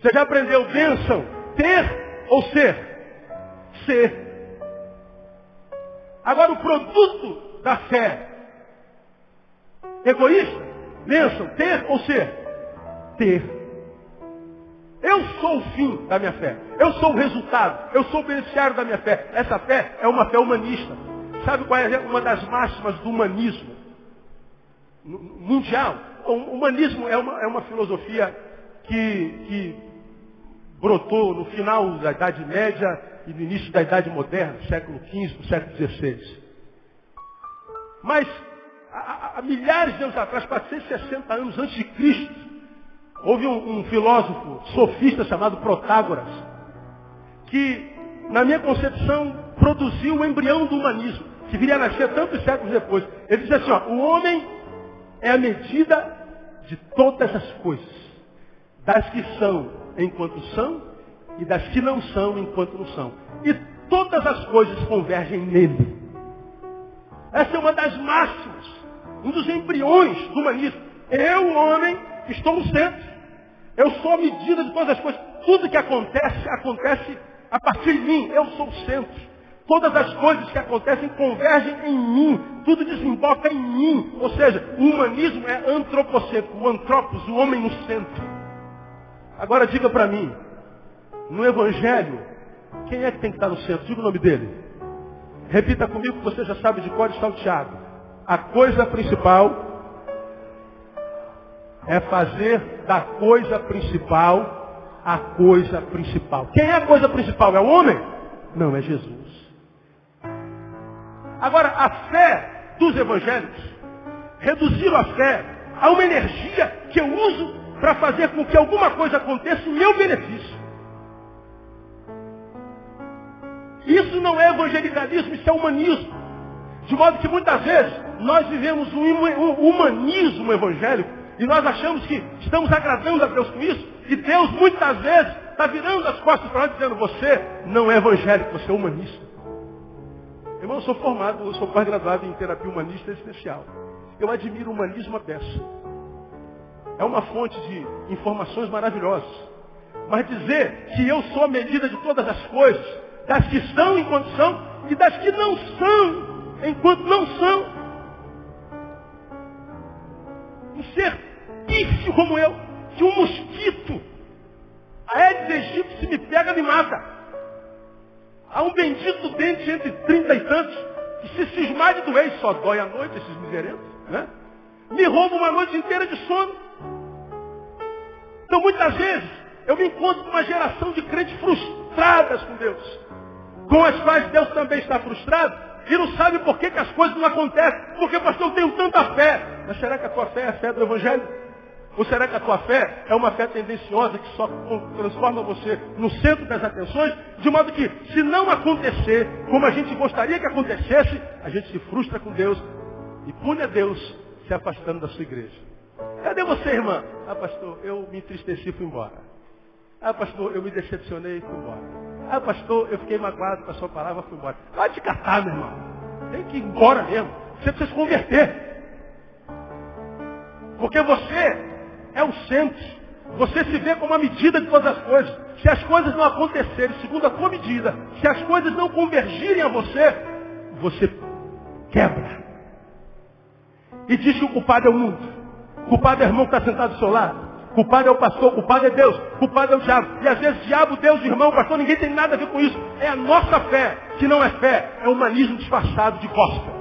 Você já aprendeu bênção? Ter ou ser? Ser. Agora o produto da fé. Egoísta? Bênção? Ter ou ser? Ter. Eu sou o fim da minha fé. Eu sou o resultado. Eu sou o beneficiário da minha fé. Essa fé é uma fé humanista. Sabe qual é uma das máximas do humanismo mundial? O humanismo é uma filosofia que brotou no final da Idade Média e no início da Idade Moderna, século XV, século XVI. Mas, há milhares de anos atrás, 460 anos antes de Cristo, houve um filósofo sofista chamado Protágoras, que, na minha concepção, produziu o embrião do humanismo, que viria a nascer tantos séculos depois. Ele diz assim, ó, o homem é a medida de todas as coisas, das que são enquanto são, e das que não são enquanto não são. E todas as coisas convergem nele. Essa é uma das máximas, um dos embriões do humanismo. Eu, homem, estou no centro. Eu sou a medida de todas as coisas. Tudo que acontece, acontece a partir de mim. Eu sou o centro. Todas as coisas que acontecem convergem em mim. Tudo desemboca em mim. Ou seja, o humanismo é antropocêntrico. O antropos, o homem no centro. Agora diga para mim, no Evangelho, quem é que tem que estar no centro? Diga o nome dele. Repita comigo que você já sabe de cor e salteado. A coisa principal é fazer da coisa principal a coisa principal. Quem é a coisa principal? É o homem? Não, é Jesus. Agora, a fé dos evangélicos reduziram a fé a uma energia que eu uso para fazer com que alguma coisa aconteça em meu benefício. Isso não é evangelicalismo, isso é humanismo. De modo que muitas vezes nós vivemos um humanismo evangélico e nós achamos que estamos agradando a Deus com isso, e Deus muitas vezes está virando as costas para nós dizendo: você não é evangélico, você é humanista. Irmão, eu sou formado, eu sou pós-graduado em terapia humanista especial. Eu admiro o humanismo à beça. É uma fonte de informações maravilhosas. Mas dizer que eu sou a medida de todas as coisas, das que são enquanto são e das que não são enquanto não são. Um ser pífio como eu, que um mosquito, a Aedes aegypti, se me pega, me mata. Há um bendito dente entre 30 e tantos, que se cismar de doer, só dói à noite, esses miserentos, né? Me rouba uma noite inteira de sono. Então muitas vezes eu me encontro com uma geração de crentes frustradas com Deus, com as quais Deus também está frustrado, e não sabe por que as coisas não acontecem. Porque, pastor, eu tenho tanta fé. Mas será que a tua fé é a fé do Evangelho? Ou será que a tua fé é uma fé tendenciosa que só transforma você no centro das atenções, de modo que, se não acontecer como a gente gostaria que acontecesse, a gente se frustra com Deus e pune a Deus se afastando da sua igreja? Cadê você, irmã? Ah, pastor, eu me entristeci e fui embora. Ah, pastor, eu me decepcionei e fui embora. Ah, pastor, eu fiquei magoado com a sua palavra, fui embora. Vai te catar, meu irmão. Tem que ir embora mesmo. Você precisa se converter. Porque você é o centro. Você se vê como a medida de todas as coisas. Se as coisas não acontecerem segundo a tua medida, se as coisas não convergirem a você, você quebra. E diz que o culpado é o mundo. O culpado é o irmão que está sentado do seu lado. O culpado é o pastor, o culpado é Deus, o culpado é o diabo. E às vezes diabo, Deus, irmão, pastor, ninguém tem nada a ver com isso. É a nossa fé, que não é fé, é humanismo disfarçado de gospel.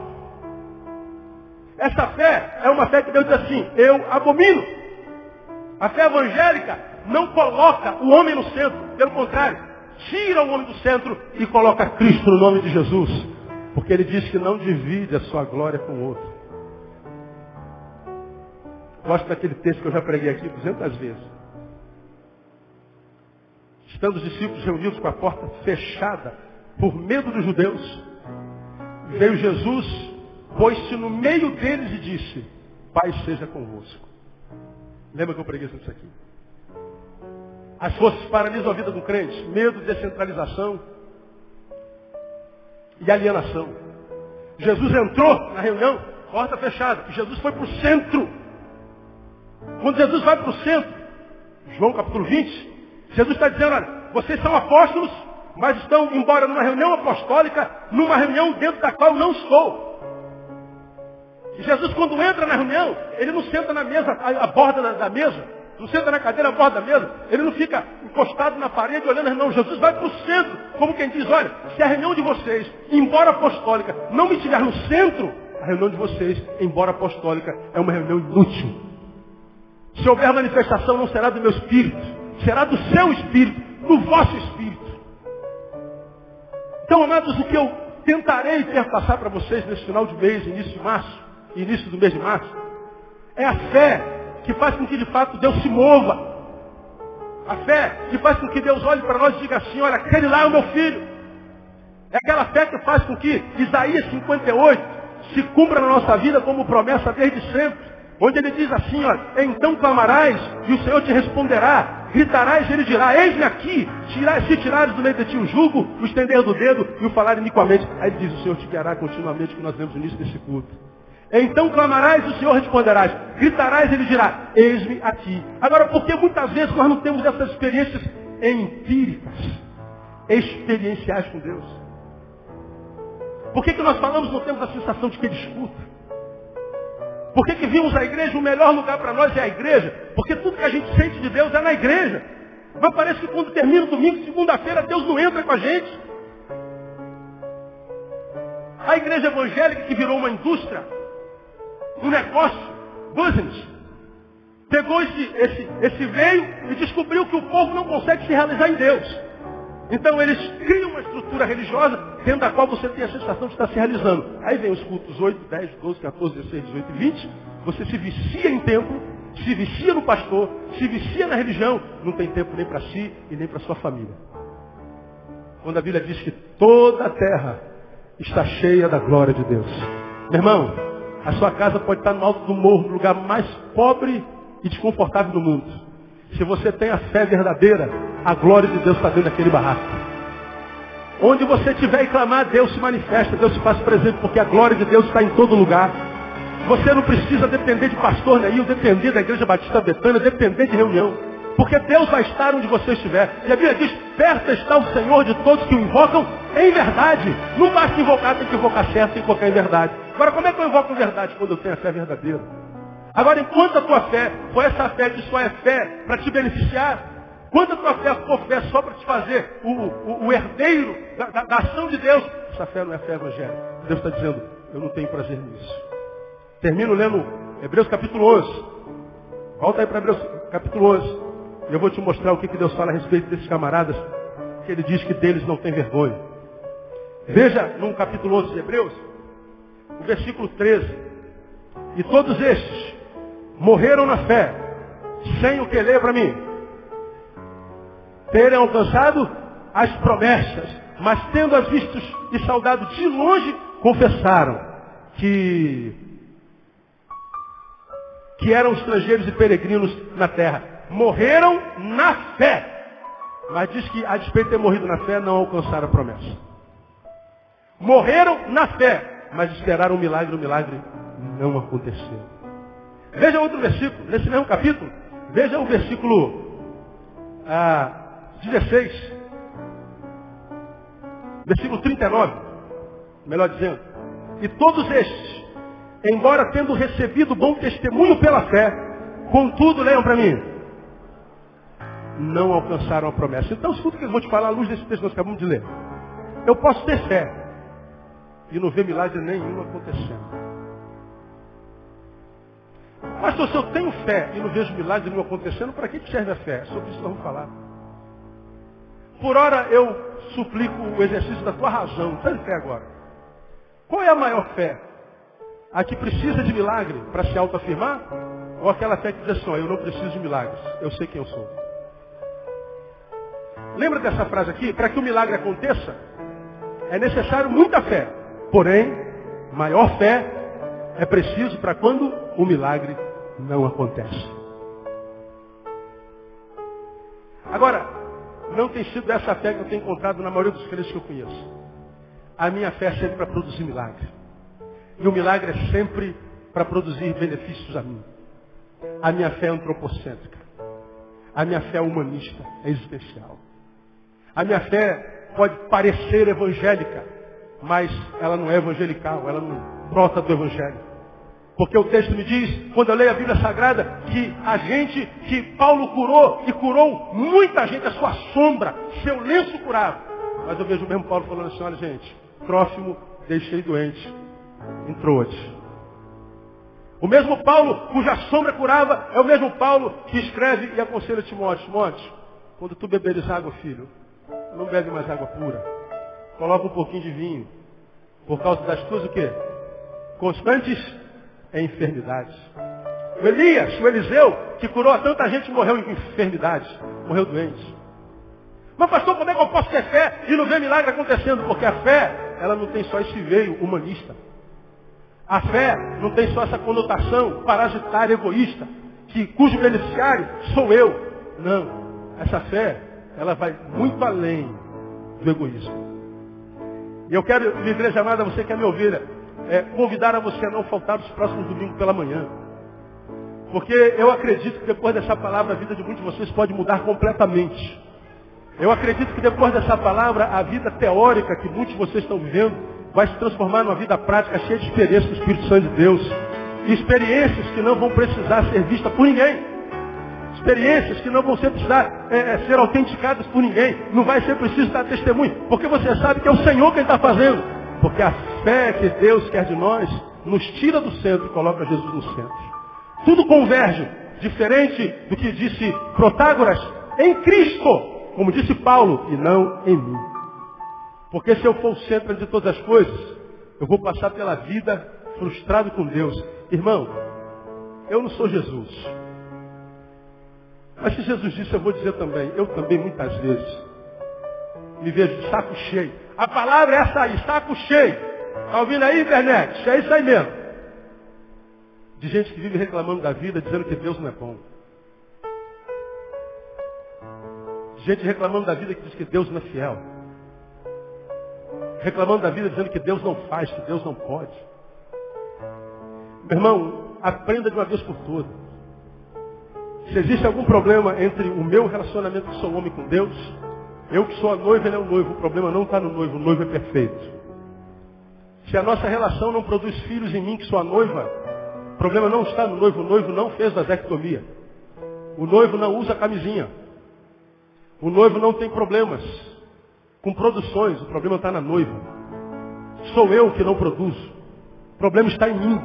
Essa fé é uma fé que Deus diz assim: eu abomino. A fé evangélica não coloca o homem no centro, pelo contrário, tira o homem do centro e coloca Cristo no nome de Jesus. Porque ele diz que não divide a sua glória com o outro. Gosto daquele texto que eu já preguei aqui 200 vezes. Estando os discípulos reunidos com a porta fechada, por medo dos judeus, veio Jesus, pôs-se no meio deles e disse: Pai seja convosco. Lembra que eu preguei sobre isso aqui? As forças paralisam a vida do crente: medo, descentralização e alienação. Jesus entrou na reunião, porta fechada, e Jesus foi para o centro. Quando Jesus vai para o centro, João capítulo 20, Jesus está dizendo: olha, vocês são apóstolos, mas estão embora numa reunião apostólica, numa reunião dentro da qual não estou. E Jesus, quando entra na reunião, ele não senta na mesa, à borda da mesa, não senta na cadeira à borda da mesa, ele não fica encostado na parede olhando a reunião. Jesus vai para o centro, como quem diz: olha, se a reunião de vocês, embora apostólica, não me tiver no centro, a reunião de vocês, embora apostólica, é uma reunião inútil. Se houver manifestação, não será do meu espírito, será do seu espírito, do vosso espírito. Então, amados, o que eu tentarei passar para vocês nesse final de mês, início de março, início do mês de março, é a fé que faz com que de fato Deus se mova. A fé que faz com que Deus olhe para nós e diga assim: olha, aquele lá é o meu filho. É aquela fé que faz com que Isaías 58 se cumpra na nossa vida como promessa desde sempre. Onde ele diz assim: olha, então clamarás e o Senhor te responderá. Gritarás e ele dirá: eis-me aqui. Se tirares do meio de ti o jugo, o estender do dedo e o falar iniquamente. Aí ele diz: o Senhor te guiará continuamente, que nós vemos no início desse culto. Então clamarás e o Senhor responderás. Gritarás e ele dirá: eis-me aqui. Agora, por que muitas vezes nós não temos essas experiências empíricas, experienciais com Deus? Por que nós falamos não temos a sensação de que ele escuta? Por que vimos a igreja? O melhor lugar para nós é a igreja. Porque tudo que a gente sente de Deus é na igreja. Mas parece que quando termina o domingo, segunda-feira, Deus não entra com a gente. A igreja evangélica, que virou uma indústria, um negócio, business, pegou esse veio e descobriu que o povo não consegue se realizar em Deus. Então eles criam uma estrutura religiosa dentro da qual você tem a sensação de estar se realizando. Aí vem os cultos 8, 10, 12, 14, 16, 18 e 20. Você se vicia em templo, se vicia no pastor, se vicia na religião. Não tem tempo nem para si e nem para sua família. Quando a Bíblia diz que toda a terra está cheia da glória de Deus. Meu irmão, a sua casa pode estar no alto do morro, no lugar mais pobre e desconfortável do mundo. Se você tem a fé verdadeira, a glória de Deus está dentro daquele barraco. Onde você estiver e clamar, Deus se manifesta, Deus se faz presente, porque a glória de Deus está em todo lugar. Você não precisa depender de pastor Neil, depender da Igreja Batista Betânia, depender de reunião. Porque Deus vai estar onde você estiver. E a Bíblia diz, perto está o Senhor de todos que o invocam em verdade. Não basta invocar, tem que invocar certo, tem que invocar em verdade. Agora, como é que eu invoco em verdade? Quando eu tenho a fé verdadeira. Agora, enquanto a tua fé for essa fé que só é fé para te beneficiar, quando a tua fé for fé só para te fazer o herdeiro da ação de Deus, essa fé não é fé evangélica. Deus está dizendo, eu não tenho prazer nisso. Termino lendo Hebreus capítulo 11. Volta aí para Hebreus capítulo 11. E eu vou te mostrar o que Deus fala a respeito desses camaradas, que ele diz que deles não tem vergonha. Veja no capítulo 11 de Hebreus, o versículo 13. E todos estes morreram na fé, sem o que ler para mim, terem alcançado as promessas, mas tendo as vistos e saudado de longe, confessaram que eram estrangeiros e peregrinos na terra. Morreram na fé. Mas diz que, a despeito de ter morrido na fé, não alcançaram a promessa. Morreram na fé, mas esperaram o milagre não aconteceu. Veja outro versículo, nesse mesmo capítulo. Veja o versículo 16. Versículo 39. Melhor dizendo. E todos estes, embora tendo recebido bom testemunho pela fé, contudo, leiam para mim, não alcançaram a promessa. Então, escuta o que eu vou te falar à luz desse texto que nós acabamos de ler. Eu posso ter fé e não ver milagre nenhum acontecendo. Pastor, se eu tenho fé e não vejo milagre nenhum acontecendo, para que serve a fé? Sobre isso nós vamos falar. Por ora eu suplico o exercício da tua razão. Tem fé agora. Qual é a maior fé? A que precisa de milagre para se autoafirmar? Ou aquela fé que diz assim, eu não preciso de milagres, eu sei quem eu sou. Lembra dessa frase aqui? Para que o milagre aconteça, é necessário muita fé. Porém, maior fé é preciso para quando o milagre não acontece. Agora, não tem sido essa fé que eu tenho encontrado na maioria dos crentes que eu conheço. A minha fé é sempre para produzir milagre. E o milagre é sempre para produzir benefícios a mim. A minha fé é antropocêntrica. A minha fé é humanista, é existencial. A minha fé pode parecer evangélica, mas ela não é evangelical, ela não brota do evangelho. Porque o texto me diz, quando eu leio a Bíblia Sagrada, que Paulo curou, e curou muita gente, a sua sombra, seu lenço curava. Mas eu vejo o mesmo Paulo falando assim, olha gente, Trófimo deixei doente, entrou hoje. O mesmo Paulo, cuja sombra curava, é o mesmo Paulo que escreve e aconselha Timóteo. Timóteo, quando tu beberes água, filho, não bebe mais água pura. Coloca um pouquinho de vinho. Por causa das tuas o quê? Constantes enfermidades. O Elias, o Eliseu, que curou a tanta gente, morreu em enfermidades. Morreu doente. Mas pastor, como é que eu posso ter fé e não ver milagre acontecendo? Porque a fé, ela não tem só esse veio humanista. A fé não tem só essa conotação parasitária, egoísta, cujo beneficiário sou eu. Não. Essa fé, ela vai muito além do egoísmo. E eu quero, minha igreja amada, você que é minha ovelha, convidar a você a não faltar os próximos domingos pela manhã. Porque eu acredito que depois dessa palavra a vida de muitos de vocês pode mudar completamente. Eu acredito que depois dessa palavra a vida teórica que muitos de vocês estão vivendo vai se transformar numa vida prática cheia de experiências do Espírito Santo de Deus. Experiências que não vão precisar ser vistas por ninguém. Experiências que não vão precisar ser autenticadas por ninguém. Não vai ser preciso dar testemunho. Porque você sabe que é o Senhor quem está fazendo. Porque a fé que Deus quer de nós nos tira do centro e coloca Jesus no centro. Tudo converge. Diferente do que disse Protágoras, em Cristo Como disse Paulo, e não em mim. Porque se eu for o centro de todas as coisas, eu vou passar pela vida frustrado com Deus. Irmão, eu não sou Jesus. Mas se Jesus disse, eu vou dizer também. Eu também, muitas vezes, me vejo de saco cheio. A palavra é essa aí, saco cheio. Está ouvindo aí, internet? É isso aí mesmo. De gente que vive reclamando da vida, dizendo que Deus não é bom. De gente reclamando da vida que diz que Deus não é fiel. Reclamando da vida, dizendo que Deus não faz, que Deus não pode. Meu irmão, aprenda de uma vez por todas. Se existe algum problema entre o meu relacionamento que sou homem com Deus, eu que sou a noiva, ele é o noivo. O problema não está no noivo, o noivo é perfeito. Se a nossa relação não produz filhos em mim, que sou a noiva, o problema não está no noivo. O noivo não fez vasectomia. O noivo não usa camisinha. O noivo não tem problemas com produções. O problema está na noiva. Sou eu que não produzo. O problema está em mim.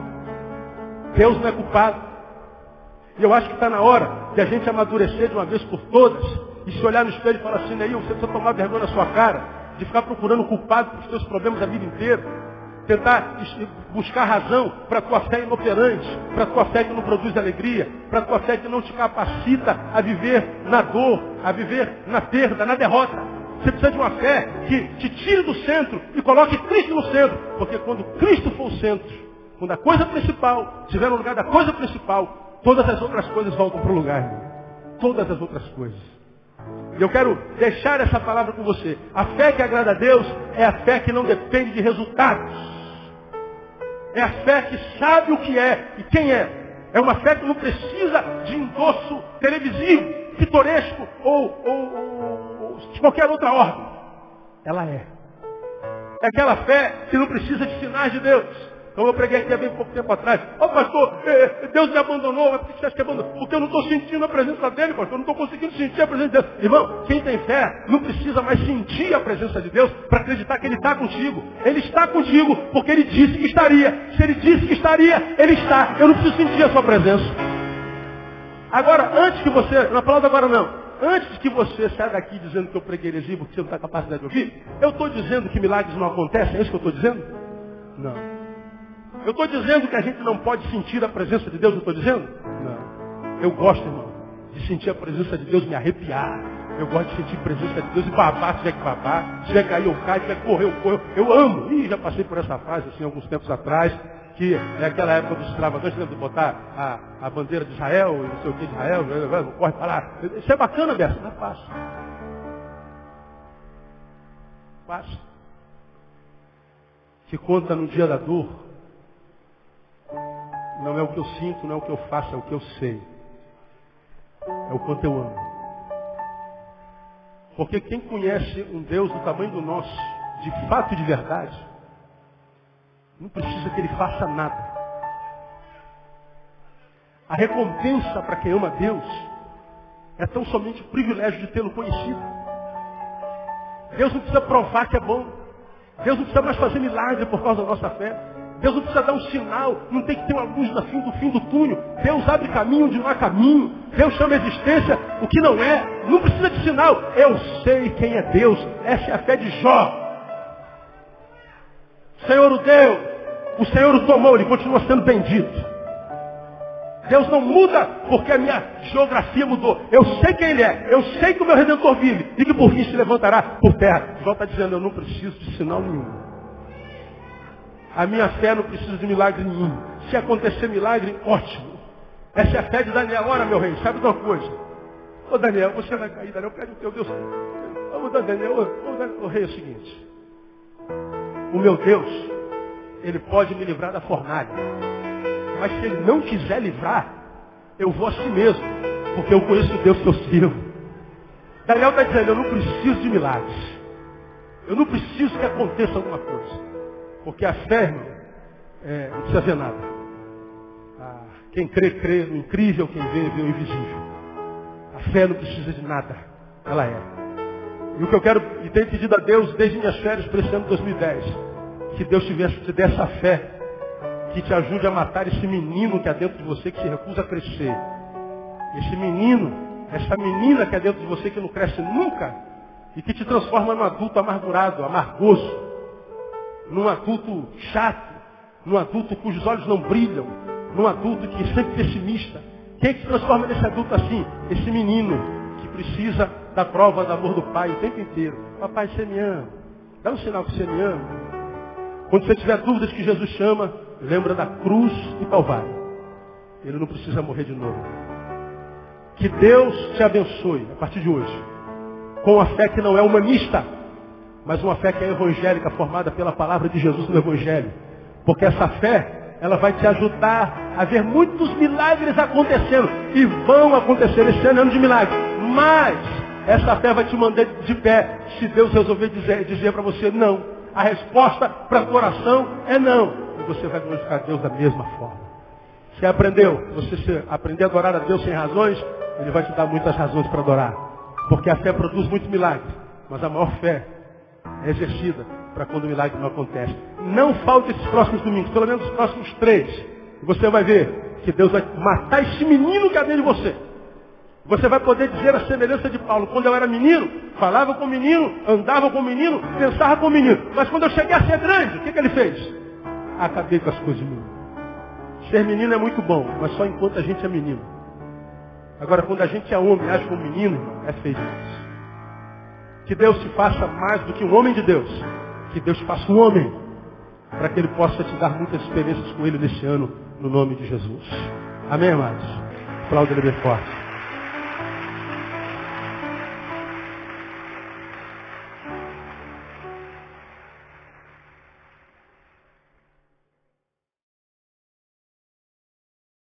Deus não é culpado. E eu acho que está na hora de a gente amadurecer de uma vez por todas e se olhar no espelho e falar assim, Neil, você precisa tomar vergonha na sua cara de ficar procurando culpado pelos seus problemas a vida inteira. Tentar buscar razão para a tua fé inoperante, para a tua fé que não produz alegria, para a tua fé que não te capacita a viver na dor, a viver na perda, na derrota. Você precisa de uma fé que te tire do centro e coloque Cristo no centro. Porque quando Cristo for o centro, quando a coisa principal estiver no lugar da coisa principal, todas as outras coisas voltam para o lugar, irmão. Todas as outras coisas. E eu quero deixar essa palavra com você. A fé que agrada a Deus é a fé que não depende de resultados. É a fé que sabe o que é e quem é. É uma fé que não precisa de endosso televisivo, pitoresco ou de qualquer outra ordem. Ela é. É aquela fé que não precisa de sinais de Deus. Então eu preguei aqui há bem pouco tempo atrás. Ó pastor, Deus me abandonou. Mas por que você acha que abandonou? Porque eu não estou sentindo a presença dele, pastor. Eu não estou conseguindo sentir a presença de Deus. Irmão, quem tem fé não precisa mais sentir a presença de Deus para acreditar que Ele está contigo. Ele está contigo porque Ele disse que estaria. Se Ele disse que estaria, Ele está. Eu não preciso sentir a sua presença. Agora, antes que você... Não aplauda agora não. Antes que você saia daqui dizendo que eu preguei heresia porque você não tem capacidade de ouvir, eu estou dizendo que milagres não acontecem. É isso que eu estou dizendo? Não. Eu estou dizendo que a gente não pode sentir a presença de Deus, eu estou dizendo? Não. Eu gosto, irmão, de sentir a presença de Deus me arrepiar. Eu gosto de sentir a presença de Deus e babar, se tiver que babar. Se tiver que cair, eu caio. Se tiver que correr, eu corro. Eu amo. E já passei por essa fase, assim, alguns tempos atrás, que é aquela época dos extravagantes, lembra de botar a bandeira de Israel, e não sei o que de Israel, corre para lá. Isso é bacana, Beto. Não é fácil. Fácil. Que conta no dia da dor. Não é o que eu sinto, não é o que eu faço, é o que eu sei. É o quanto eu amo. Porque quem conhece um Deus do tamanho do nosso, de fato e de verdade, não precisa que Ele faça nada. A recompensa para quem ama Deus é tão somente o privilégio de tê-lo conhecido. Deus não precisa provar que é bom. Deus não precisa mais fazer milagre por causa da nossa fé. Deus não precisa dar um sinal, não tem que ter uma luz no fim do túnel. Deus abre caminho onde não há caminho. Deus chama a existência o que não é. Não precisa de sinal. Eu sei quem é Deus. Essa é a fé de Jó. O Senhor o deu, o Senhor o tomou, Ele continua sendo bendito. Deus não muda porque a minha geografia mudou. Eu sei quem Ele é. Eu sei que o meu Redentor vive e que por fim se levantará por terra. Jó está dizendo, eu não preciso de sinal nenhum. A minha fé não precisa de milagre nenhum. Se acontecer milagre, ótimo. Essa é a fé de Daniel. Ora, meu rei, sabe de uma coisa? Ô Daniel, você vai cair, Daniel, pede o teu Deus. Ô Daniel, ô rei, é o seguinte. O meu Deus, Ele pode me livrar da fornalha. Mas se Ele não quiser livrar, eu vou a si mesmo. Porque eu conheço o Deus que eu sirvo. Daniel está dizendo, eu não preciso de milagres. Eu não preciso que aconteça alguma coisa. Porque a fé, irmão, não precisa ver nada. Quem crê, crê no incrível. Quem vê, vê o invisível. A fé não precisa de nada. Ela é. E o que eu quero, e tenho pedido a Deus desde minhas férias para esse ano de 2010, que Deus te dê essa fé, que te ajude a matar esse menino que há dentro de você, que se recusa a crescer. Esse menino essa menina que é dentro de você que não cresce nunca e que te transforma num adulto amargurado, amargoso, num adulto chato, num adulto cujos olhos não brilham, num adulto que é sempre pessimista. Quem é que se transforma nesse adulto assim? Esse menino que precisa da prova do amor do pai o tempo inteiro. Papai, você me ama. Dá um sinal que você me ama. Quando você tiver dúvidas que Jesus chama, lembra da cruz do Calvário. Ele não precisa morrer de novo. Que Deus te abençoe a partir de hoje. Com a fé que não é humanista, mas uma fé que é evangélica, formada pela palavra de Jesus no Evangelho. Porque essa fé, ela vai te ajudar a ver muitos milagres acontecendo. E vão acontecer. Esse ano é ano de milagres. Mas essa fé vai te manter de pé se Deus resolver dizer para você não. A resposta para a oração é não. E você vai glorificar Deus da mesma forma. Você aprendeu? Você aprender a adorar a Deus sem razões, Ele vai te dar muitas razões para adorar. Porque a fé produz muito milagre. Mas a maior fé é exercida para quando o milagre não acontece. Não falte esses próximos domingos, pelo menos os próximos 3. E você vai ver que Deus vai matar esse menino que há dentro de você. Você vai poder dizer a semelhança de Paulo. Quando eu era menino, falava com o menino, andava com o menino, pensava com o menino. Mas quando eu cheguei a ser grande, o que ele fez? Acabei com as coisas de menino. Ser menino é muito bom, mas só enquanto a gente é menino. Agora, quando a gente é homem, age como menino, irmão, é feio demais. Que Deus te faça mais do que um homem de Deus. Que Deus te faça um homem, para que Ele possa te dar muitas experiências com Ele nesse ano, no nome de Jesus. Amém, amados? Aplauda Ele bem forte.